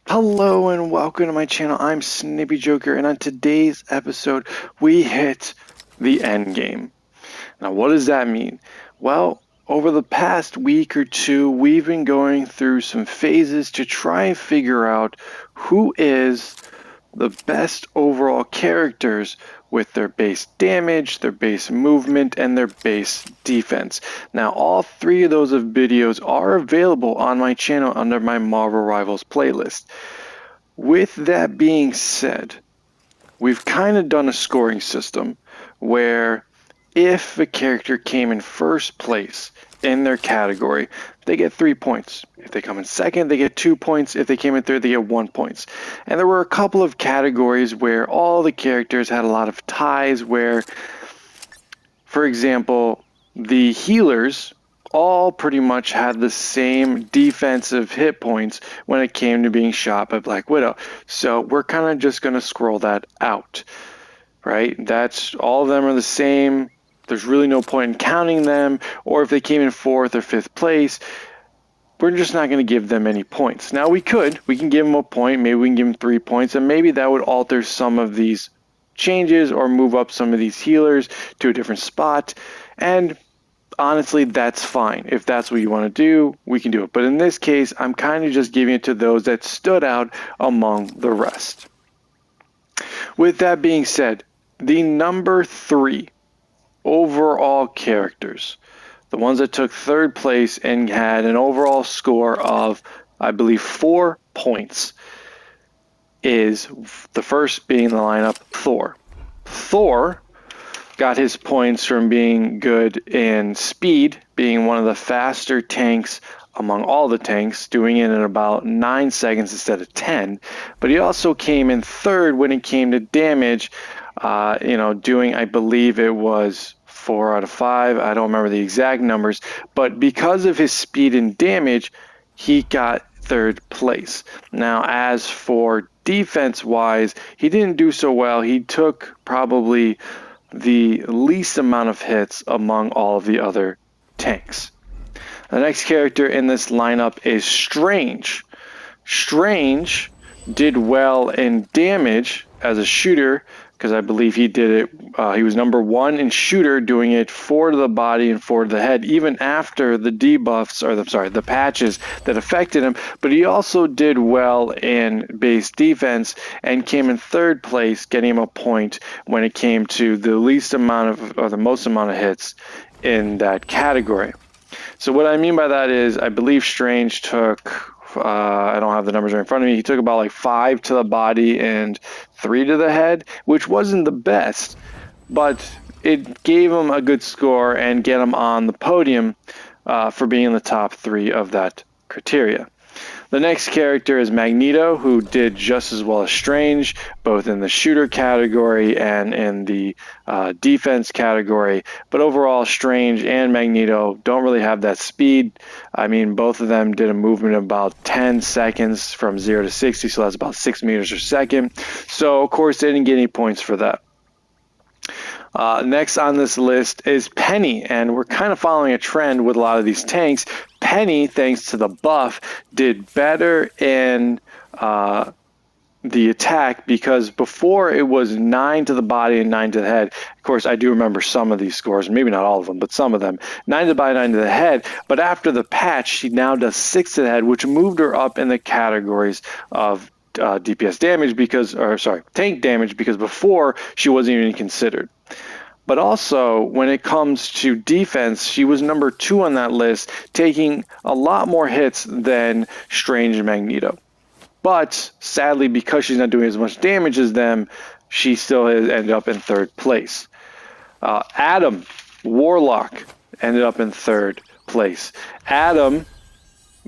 Hello and welcome to my channel. I'm Snippy Joker, and on today's episode, we hit the end game. Now, what does that mean? Well, over the past week or two, we've been going through some phases to try and figure out who is the best overall characters with their base damage, their base movement, and their base defense. Now, all three of those videos are available on my channel under my Marvel Rivals playlist. With that being said, we've kind of done a scoring system where if a character came in first place in their category, they get 3 points. If they come in second, they get 2 points. If they came in third, they get 1 point. And there were a couple of categories where all the characters had a lot of ties where, for example, the healers all pretty much had the same defensive hit points when it came to being shot by Black Widow. So we're kind of just going to scroll that out, right? That's all of them are the same. There's really no point in counting them, or if they came in fourth or fifth place, we're just not going to give them any points. Now we can give them a point, maybe we can give them 3 points, and maybe that would alter some of these changes or move up some of these healers to a different spot. And honestly, that's fine. If that's what you want to do, we can do it. But in this case, I'm kind of just giving it to those that stood out among the rest. With that being said, the number 3 overall characters, the ones that took third place and had an overall score of, I believe, 4 points, is the first being in the lineup, Thor. Thor got his points from being good in speed, being one of the faster tanks among all the tanks, doing it in about 9 seconds instead of 10. But he also came in third when it came to damage, doing, I believe it was 4 out of 5. I don't remember the exact numbers, but because of his speed and damage, he got third place. Now, as for defense-wise, he didn't do so well. He took probably the least amount of hits among all of the other tanks. The next character in this lineup is Strange. Strange did well in damage as a shooter because I believe he did it. He was number 1 in shooter, doing it 4 to the body and 4 to the head, even after the debuffs, or the patches that affected him. But he also did well in base defense and came in third place, getting him a point when it came to the least amount of, or the most amount of hits in that category. So what I mean by that is, I believe Strange took, I don't have the numbers right in front of me, he took about like 5 to the body and 3 to the head, which wasn't the best, but it gave him a good score and get him on the podium for being in the top 3 of that criteria. The next character is Magneto, who did just as well as Strange, both in the shooter category and in the defense category. But overall, Strange and Magneto don't really have that speed. I mean, both of them did a movement of about 10 seconds from 0 to 60, so that's about 6 meters per second. So, of course, they didn't get any points for that. Next on this list is Penny, and we're kind of following a trend with a lot of these tanks. Penny, thanks to the buff, did better in the attack because before it was 9 to the body and 9 to the head. Of course, I do remember some of these scores, maybe not all of them, but some of them. 9 to the body, 9 to the head. But after the patch, she now does 6 to the head, which moved her up in the categories of DPS damage tank damage, because before she wasn't even considered. But also, when it comes to defense, she was number 2 on that list, taking a lot more hits than Strange and Magneto. But sadly, because she's not doing as much damage as them, she still has ended up in third place. Adam, Warlock, ended up in third place. Adam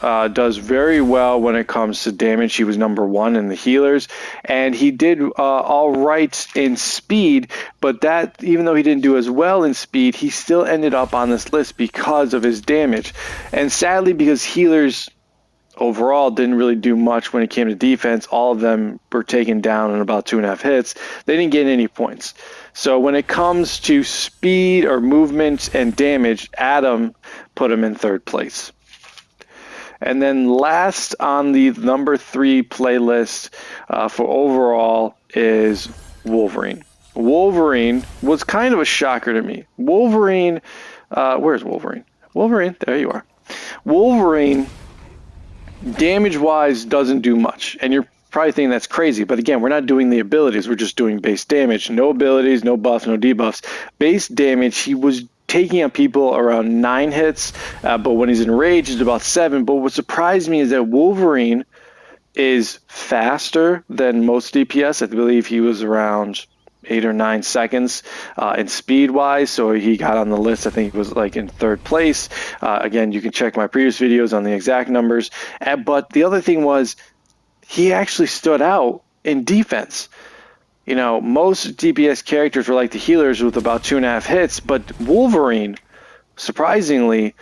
does very well when it comes to damage. He was number 1 in the healers, and he did all right in speed, but that, even though he didn't do as well in speed, he still ended up on this list because of his damage. And sadly, because healers overall didn't really do much when it came to defense, all of them were taken down in about 2.5 hits, they didn't get any points. So when it comes to speed or movement and damage, Adam put him in third place. And then last on the number 3 playlist for overall is Wolverine. Wolverine was kind of a shocker to me. Wolverine, where's Wolverine? Wolverine, there you are. Wolverine, damage-wise, doesn't do much. And you're probably thinking that's crazy, but again, we're not doing the abilities. We're just doing base damage. No abilities, no buffs, no debuffs. Base damage, he was taking out people around 9 hits, but when he's enraged, it's about 7. But what surprised me is that Wolverine is faster than most DPS. I believe he was around 8 or 9 seconds in speed-wise, so he got on the list. I think he was like in 3rd place. Again, you can check my previous videos on the exact numbers. But the other thing was, he actually stood out in defense. You know, most DPS characters were like the healers with about 2.5 hits, but Wolverine, surprisingly,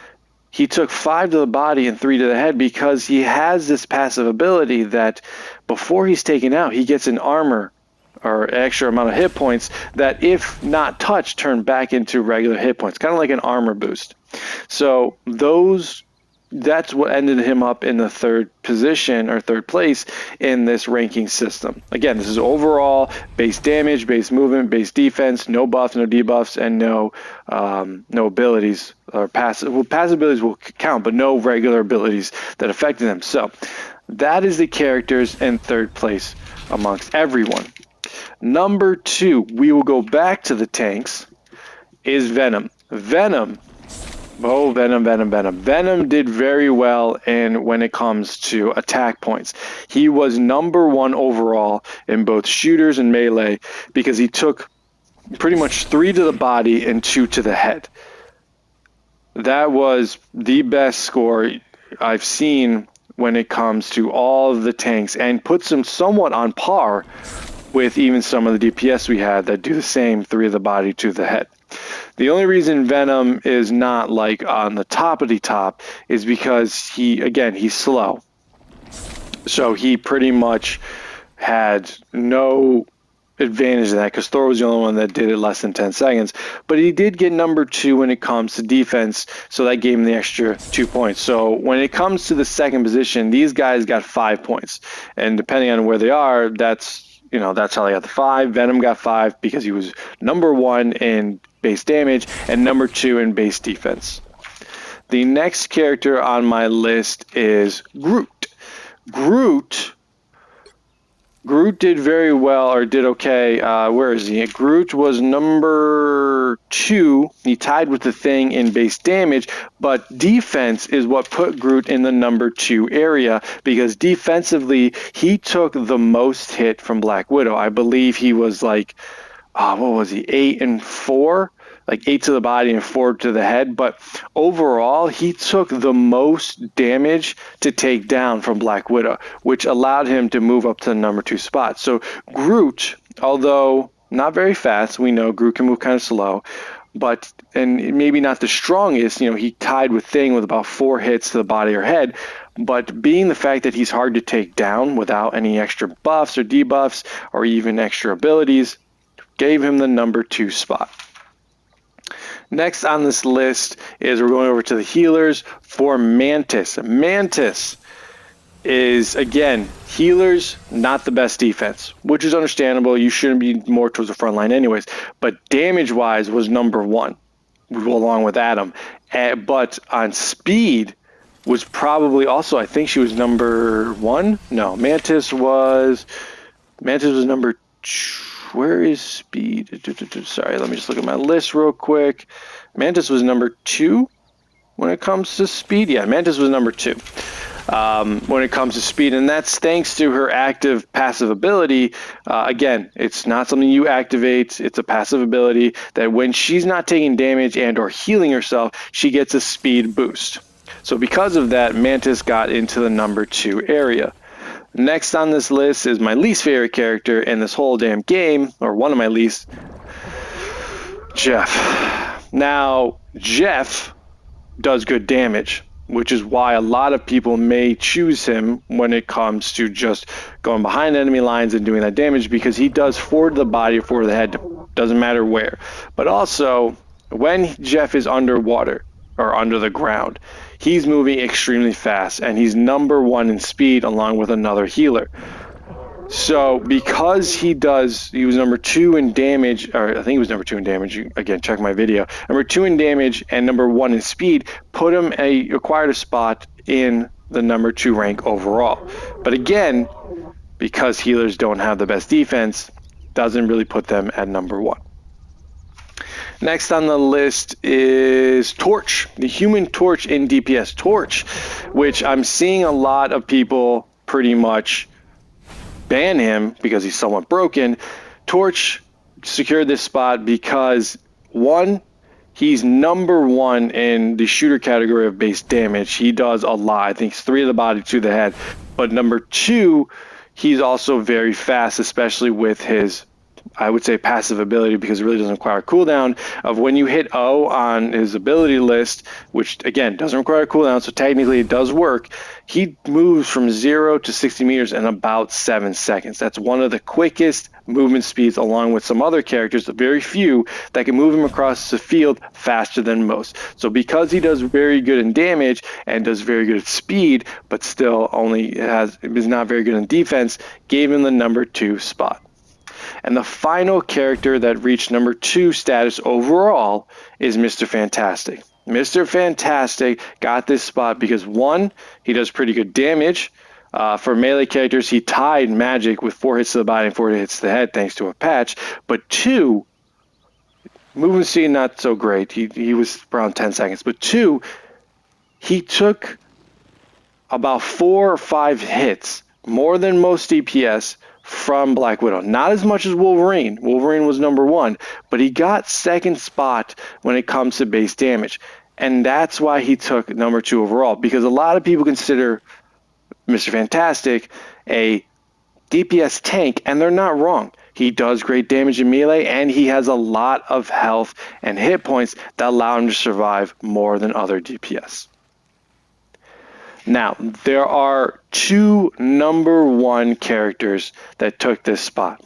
he took 5 to the body and 3 to the head because he has this passive ability that before he's taken out, he gets an armor or extra amount of hit points that, if not touched, turn back into regular hit points, kind of like an armor boost. So that's what ended him up in the 3rd position or 3rd place in this ranking system. Again, this is overall base damage, base movement, base defense, no buffs, no debuffs, and no abilities or passive. Well, passive abilities will count, but no regular abilities that affected them. So that is the characters in 3rd place amongst everyone. Number 2, we will go back to the tanks, is Venom. Venom did very well when it comes to attack points. He was number 1 overall in both shooters and melee because he took pretty much 3 to the body and 2 to the head. That was the best score I've seen when it comes to all of the tanks, and puts him somewhat on par with even some of the DPS we had that do the same, 3 of the body, 2 of the head. The only reason Venom is not like on the top of the top is because he's slow. So he pretty much had no advantage in that because Thor was the only one that did it less than 10 seconds. But he did get number 2 when it comes to defense, so that gave him the extra 2 points. So when it comes to the 2nd position, these guys got 5 points. And depending on where they are, that's how they got the 5. Venom got 5 because he was number 1 in base damage and number 2 in base defense. The next character on my list is Groot. Groot did very well, or did okay. Where is he? Groot was number 2. He tied with the Thing in base damage, but defense is what put Groot in the number 2 area because defensively, he took the most hit from Black Widow. I believe he was like, what was he, 8 and 4? Like 8 to the body and 4 to the head. But overall, he took the most damage to take down from Black Widow, which allowed him to move up to the number 2 spot. So Groot, although not very fast, we know Groot can move kind of slow, and maybe not the strongest, he tied with Thing with about 4 hits to the body or head. But being the fact that he's hard to take down without any extra buffs or debuffs or even extra abilities, gave him the number 2 spot. Next on this list is we're going over to the healers for Mantis. Mantis is, again, healers, not the best defense, which is understandable. You shouldn't be more towards the front line anyways. But damage-wise was number 1, along with Adam. But on speed was probably also, I think she was number 1. No, Mantis was number 2. Where is speed? Sorry, let me just look at my list real quick. Mantis was number 2 when it comes to speed. Yeah, Mantis was number 2 when it comes to speed, and that's thanks to her active passive ability. Again, it's not something you activate. It's a passive ability that when she's not taking damage and or healing herself, she gets a speed boost. So because of that, Mantis got into the number 2 area. Next on this list is my least favorite character in this whole damn game, or one of my least, Jeff. Now, Jeff does good damage, which is why a lot of people may choose him when it comes to just going behind enemy lines and doing that damage, because he does 4 to the body or 4 to the head, doesn't matter where. But also, when Jeff is underwater or under the ground, he's moving extremely fast, and he's number 1 in speed along with another healer. So because he was number 2 in damage, or I think he was number 2 in damage, again, check my video, number 2 in damage and number 1 in speed, put him acquired a spot in the number 2 rank overall. But again, because healers don't have the best defense, doesn't really put them at number 1. Next on the list is Torch, the Human Torch in DPS. Torch, which I'm seeing a lot of people pretty much ban him because he's somewhat broken. Torch secured this spot because, one, he's number 1 in the shooter category of base damage. He does a lot. I think it's 3 to the body, 2 to the head. But number 2, he's also very fast, especially with his, I would say, passive ability, because it really doesn't require a cooldown of when you hit O on his ability list, which again doesn't require a cooldown, so technically it does work. He moves from 0 to 60 meters in about 7 seconds. That's one of the quickest movement speeds, along with some other characters, very few, that can move him across the field faster than most. So because he does very good in damage and does very good at speed, but still is not very good in defense, gave him the number 2 spot. And the final character that reached number 2 status overall is Mr. Fantastic. Mr. Fantastic got this spot because, one, he does pretty good damage. For melee characters, he tied Magic with 4 hits to the body and 4 hits to the head thanks to a patch. But 2, movement speed not so great. He was around 10 seconds. But 2, he took about 4 or 5 hits, more than most DPS, from Black Widow. Not as much as Wolverine. Wolverine was number 1, but he got 2nd spot when it comes to base damage. And that's why he took number 2 overall, because a lot of people consider Mr. Fantastic a DPS tank, and they're not wrong. He does great damage in melee, and he has a lot of health and hit points that allow him to survive more than other DPS. Now, there are 2 number 1 characters that took this spot.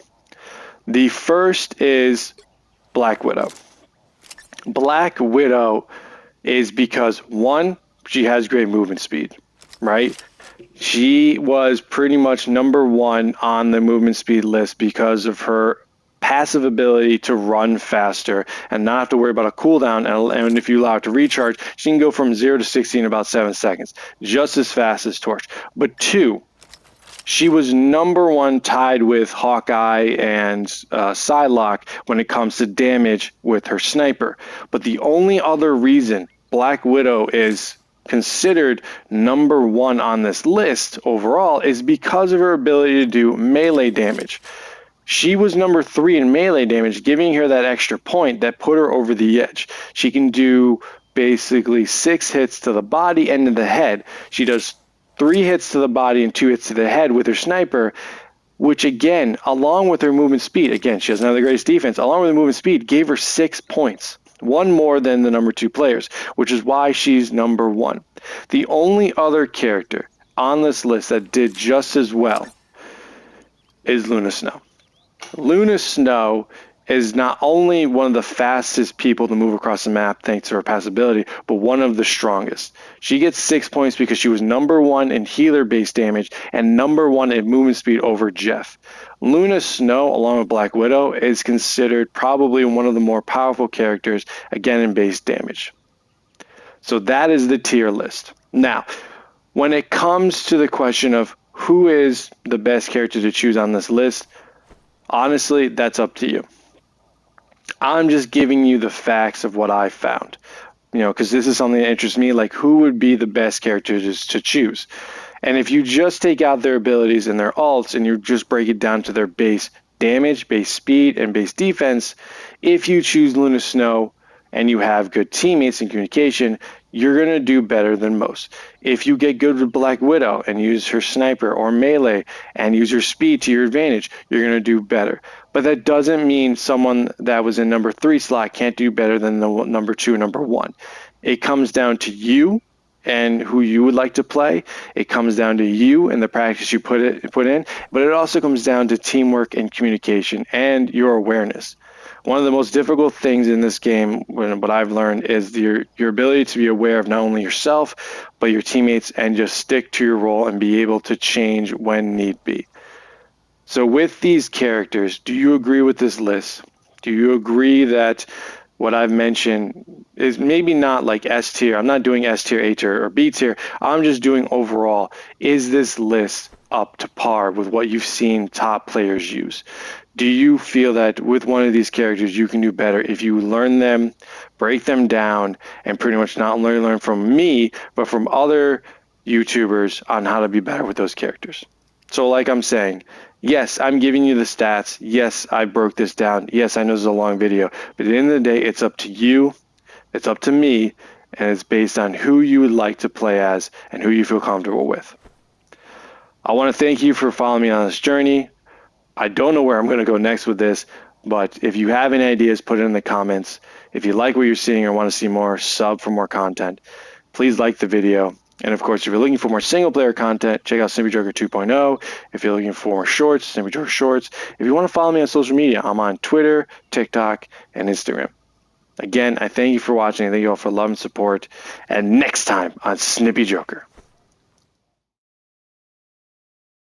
The first is Black Widow. Black Widow is because, 1, she has great movement speed, right? She was pretty much number 1 on the movement speed list because of her passive ability to run faster and not have to worry about a cooldown, and if you allow it to recharge, she can go from 0 to 60 in about 7 seconds, just as fast as Torch. But 2, she was number 1 tied with Hawkeye and Psylocke when it comes to damage with her sniper. But the only other reason Black Widow is considered number 1 on this list overall is because of her ability to do melee damage. She was number 3 in melee damage, giving her that extra point that put her over the edge. She can do basically 6 hits to the body and to the head. She does 3 hits to the body and 2 hits to the head with her sniper, which again, along with her movement speed, again, she doesn't have the greatest defense, along with her movement speed, gave her 6 points. 1 more than the number 2 players, which is why she's number 1. The only other character on this list that did just as well is Luna Snow. Luna Snow is not only one of the fastest people to move across the map thanks to her passability, but one of the strongest. She gets 6 points because she was number 1 in healer-based damage and number 1 in movement speed over Jeff. Luna Snow, along with Black Widow, is considered probably one of the more powerful characters, again, in base damage. So that is the tier list. Now, when it comes to the question of who is the best character to choose on this list, honestly, that's up to you. I'm just giving you the facts of what I found, because this is something that interests me, like who would be the best characters to choose. And if you just take out their abilities and their ults and you just break it down to their base damage, base speed, and base defense, if you choose Luna Snow and you have good teammates and communication, you're going to do better than most. If you get good with Black Widow and use her sniper or melee and use her speed to your advantage, you're going to do better. But that doesn't mean someone that was in number 3 slot can't do better than the number 2 or number 1. It comes down to you and who you would like to play. It comes down to you and the practice you put in, but it also comes down to teamwork and communication and your awareness. One of the most difficult things in this game, what I've learned, is your ability to be aware of not only yourself, but your teammates, and just stick to your role and be able to change when need be. So with these characters, do you agree with this list? Do you agree that what I've mentioned is maybe not like S tier? I'm not doing S tier, A tier, or B tier. I'm just doing overall. Is this list up to par with what you've seen top players use? Do you feel that with one of these characters you can do better if you learn them, break them down, and pretty much not only learn from me, but from other YouTubers on how to be better with those characters? So like I'm saying, yes, I'm giving you the stats. Yes, I broke this down. Yes, I know this is a long video. But at the end of the day, it's up to you. It's up to me. And it's based on who you would like to play as and who you feel comfortable with. I want to thank you for following me on this journey. I don't know where I'm going to go next with this, but if you have any ideas, put it in the comments. If you like what you're seeing or want to see more, sub for more content. Please like the video. And of course, if you're looking for more single player content, check out Snippy Joker 2.0. If you're looking for more shorts, Snippy Joker Shorts. If you want to follow me on social media, I'm on Twitter, TikTok, and Instagram. Again, I thank you for watching. I thank you all for love and support. And next time on Snippy Joker.